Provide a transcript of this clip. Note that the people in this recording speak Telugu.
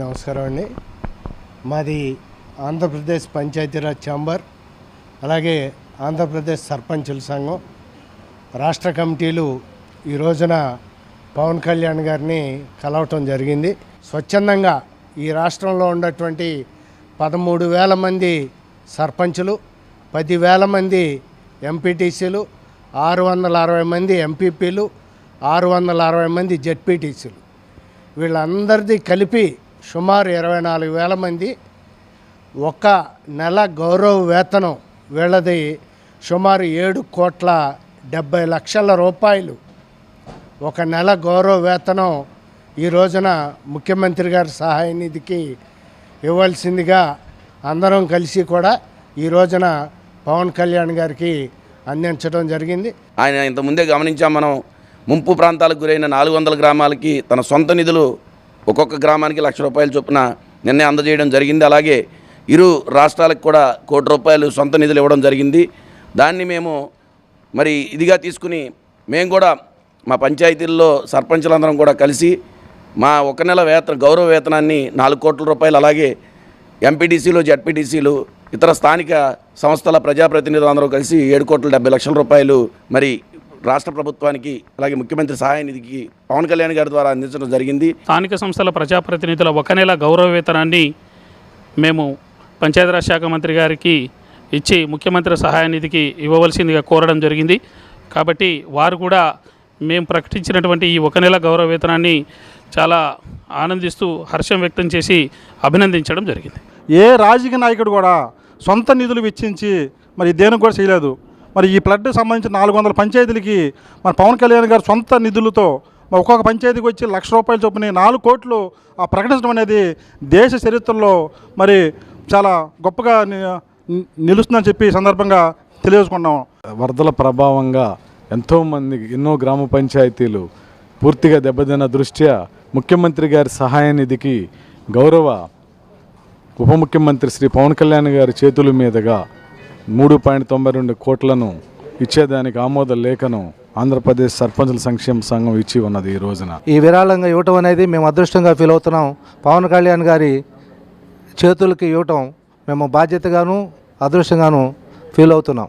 నమస్కారం అండి. మాది ఆంధ్రప్రదేశ్ పంచాయతీరాజ్ ఛాంబర్, అలాగే ఆంధ్రప్రదేశ్ సర్పంచుల సంఘం రాష్ట్ర కమిటీలు ఈ రోజున పవన్ కళ్యాణ్ గారిని కలవటం జరిగింది. స్వచ్ఛందంగా ఈ రాష్ట్రంలో ఉన్నటువంటి 13,000 మంది సర్పంచులు, 10,000 మంది ఎంపీటీసీలు, 660 మంది ఎంపీపీలు, 660 మంది జెడ్పీటీసీలు, వీళ్ళందరిది కలిపి సుమారు 24,000 మంది. ఒక నెల గౌరవ వేతనం వీళ్ళది సుమారు 7,70,00,000 రూపాయలు. ఒక నెల గౌరవ వేతనం ఈ రోజున ముఖ్యమంత్రి గారి సహాయ నిధికి ఇవ్వాల్సిందిగా అందరం కలిసి కూడా ఈ రోజున పవన్ కళ్యాణ్ గారికి అందించడం జరిగింది. ఆయన ఇంతకుముందే గమనించాం, మనం ముంపు ప్రాంతాలకు గురైన 400 గ్రామాలకి తన సొంత నిధులు ఒక్కొక్క గ్రామానికి ₹1,00,000 చొప్పున నిన్నే అందజేయడం జరిగింది. అలాగే ఇరు రాష్ట్రాలకు కూడా ₹1,00,00,000 సొంత నిధులు ఇవ్వడం జరిగింది. దాన్ని మేము మరి ఇదిగా తీసుకుని మేము కూడా మా పంచాయతీల్లో సర్పంచులందరం కూడా కలిసి మా ఒక నెల గౌరవ వేతనాన్ని ₹4 కోట్ల, అలాగే ఎంపీటీసీలు, జెడ్పీటీసీలు, ఇతర స్థానిక సంస్థల ప్రజాప్రతినిధులు అందరూ కలిసి ₹7,70,00,000 మరి రాష్ట్ర ప్రభుత్వానికి అలాగే ముఖ్యమంత్రి సహాయ నిధికి పవన్ కళ్యాణ్ గారి ద్వారా అందించడం జరిగింది. స్థానిక సంస్థల ప్రజాప్రతినిధుల ఒక నెల గౌరవ వేతనాన్ని మేము పంచాయతీరాజ్ శాఖ మంత్రి గారికి ఇచ్చి ముఖ్యమంత్రి సహాయ నిధికి ఇవ్వవలసిందిగా కోరడం జరిగింది. కాబట్టి వారు కూడా మేము ప్రకటించినటువంటి ఈ ఒక నెల గౌరవ వేతనాన్ని చాలా ఆనందిస్తూ హర్షం వ్యక్తం చేసి అభినందించడం జరిగింది. ఏ రాజకీయ నాయకుడు కూడా సొంత నిధులు వెచ్చించి మరి దేనికి కూడా చేయలేదు. మరి ఈ ఫ్లడ్ సంబంధించిన 400 పంచాయతీలకి మన పవన్ కళ్యాణ్ గారు సొంత నిధులతో ఒక్కొక్క పంచాయతీకి వచ్చి ₹1,00,000 చొప్పున 4 కోట్లు ప్రకటించడం అనేది దేశ చరిత్రలో మరి చాలా గొప్పగా నిలుస్తుందని చెప్పి సందర్భంగా తెలియజేసుకున్నాం. వరదల ప్రభావంగా ఎంతోమంది ఎన్నో గ్రామ పంచాయతీలు పూర్తిగా దెబ్బతిన్న దృష్ట్యా ముఖ్యమంత్రి గారి సహాయ నిధికి గౌరవ ఉప ముఖ్యమంత్రి శ్రీ పవన్ కళ్యాణ్ గారి చేతుల మీదుగా 3.92 కోట్లను ఇచ్చేదానికి ఆమోద లేఖను ఆంధ్రప్రదేశ్ సర్పంచుల సంక్షేమ సంఘం ఇచ్చి ఉన్నది. ఈ రోజున ఈ విరాళంగా ఇవ్వటం అనేది మేము అదృష్టంగా ఫీల్ అవుతున్నాం. పవన్ కళ్యాణ్ గారి చేతులకి ఇవ్వటం మేము బాధ్యతగాను అదృష్టంగాను ఫీల్ అవుతున్నాం.